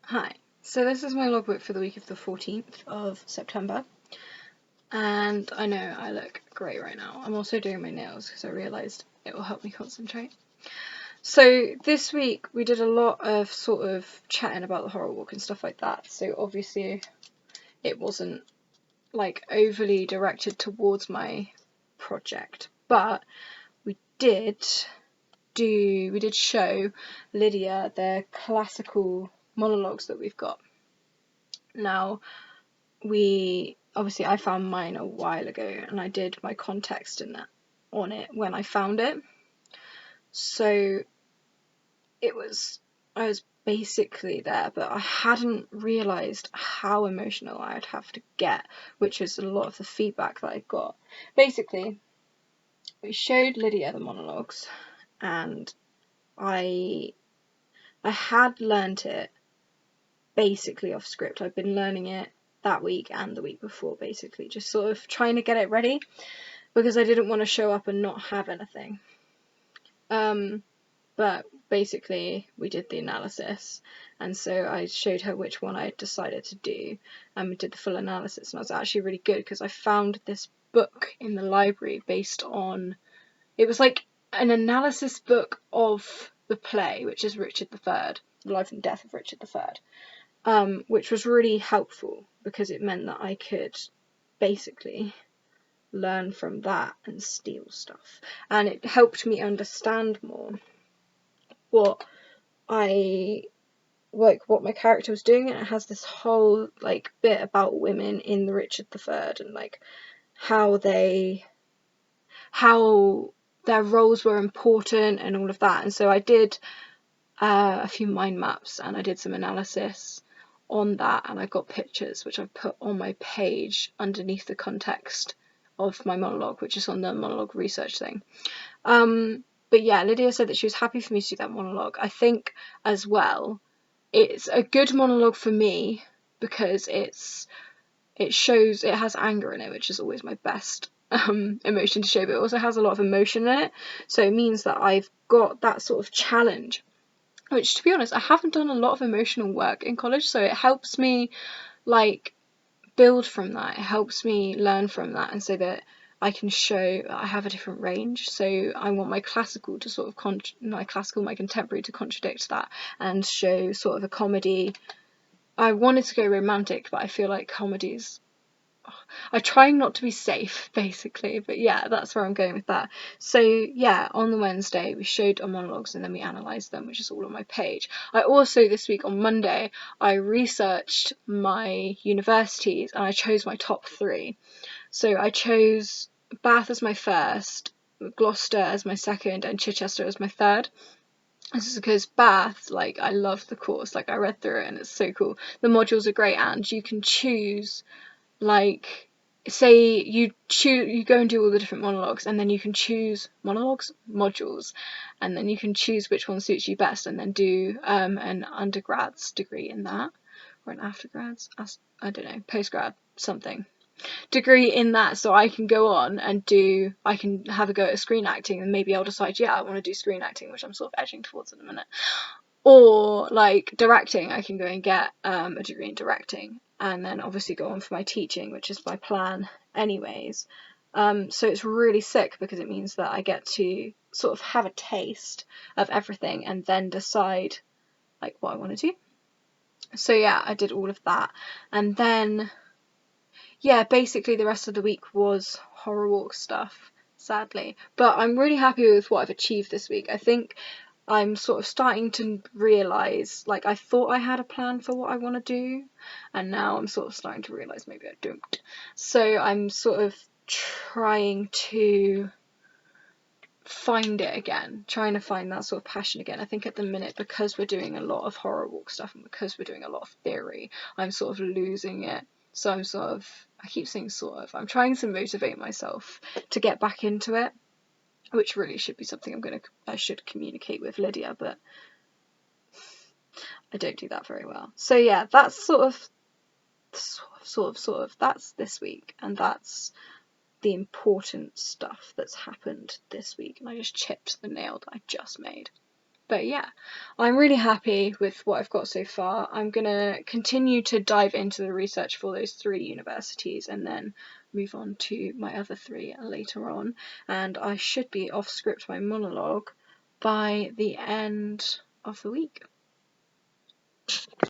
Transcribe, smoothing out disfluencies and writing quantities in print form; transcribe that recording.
Hi, so this is my logbook for the week of the 14th of September, and I know I look great right now. I'm also doing my nails because I realised it will help me concentrate. So this week we did a lot of sort of chatting about the horror walk and stuff like that, so obviously it wasn't like overly directed towards my project, but we did show Lydia the classical monologues that we've got. Now, I found mine a while ago and I did my context in that on it when I found it. So I was basically there, but I hadn't realised how emotional I'd have to get, which was a lot of the feedback that I got. Basically, we showed Lydia the monologues and I had learnt it basically off script. I've been learning it that week and the week before, basically just sort of trying to get it ready because I didn't want to show up and not have anything. But basically we did the analysis, and so I showed her which one I decided to do, and we did the full analysis, and it was actually really good because I found this book in the library it was like an analysis book of the play, which is Richard III, The Life and Death of Richard III, which was really helpful because it meant that I could basically learn from that and steal stuff, and it helped me understand more what my character was doing. And it has this whole like bit about women in the Richard III and like how their roles were important and all of that. And so I did a few mind maps and I did some analysis on that, and I got pictures which I put on my page underneath the context of my monologue, which is on the monologue research thing. But yeah, Lydia said that she was happy for me to do that monologue. I think as well it's a good monologue for me because it has anger in it, which is always my best emotion to show, but it also has a lot of emotion in it, so it means that I've got that sort of challenge, which, to be honest, I haven't done a lot of emotional work in college, so it helps me like build from that. It helps me learn from that, and so that I can show I have a different range. So I want my classical to sort of my contemporary to contradict that and show sort of a comedy. I wanted to go romantic, but I feel like comedies, I'm trying not to be safe, basically, but yeah, that's where I'm going with that. So yeah, on the Wednesday we showed our monologues and then we analysed them, which is all on my page. I also, this week on Monday, I researched my universities and I chose my top 3. So I chose Bath as my first, Gloucester as my second, and Chichester as my third. This is because Bath, like, I love the course, like I read through it and it's so cool. The modules are great and you can choose, like, say you go and do all the different monologues and then you can choose modules, and then you can choose which one suits you best and then do an undergrad's degree in that, or an aftergrad's, I don't know, postgrad something degree in that, so I can go on and I can have a go at screen acting, and maybe I'll decide, yeah, I want to do screen acting, which I'm sort of edging towards in a minute. Or like directing, I can go and get a degree in directing and then obviously go on for my teaching, which is my plan anyways. So it's really sick because it means that I get to sort of have a taste of everything and then decide like what I want to do. So yeah, I did all of that, and then yeah, basically the rest of the week was horror walk stuff, sadly. But I'm really happy with what I've achieved this week. I think I'm sort of starting to realise, like, I thought I had a plan for what I want to do, and now I'm sort of starting to realise maybe I don't. So I'm sort of trying to find it again, trying to find that sort of passion again. I think at the minute, because we're doing a lot of horror walk stuff and because we're doing a lot of theory, I'm sort of losing it. So I keep saying sort of, I'm trying to motivate myself to get back into it, which really should be something I should communicate with Lydia, but I don't do that very well. So yeah, that's sort of that's this week, and that's the important stuff that's happened this week. And I just chipped the nail that I just made. But yeah, I'm really happy with what I've got so far. I'm going to continue to dive into the research for those 3 universities and then move on to my other 3 later on. And I should be off script my monologue by the end of the week.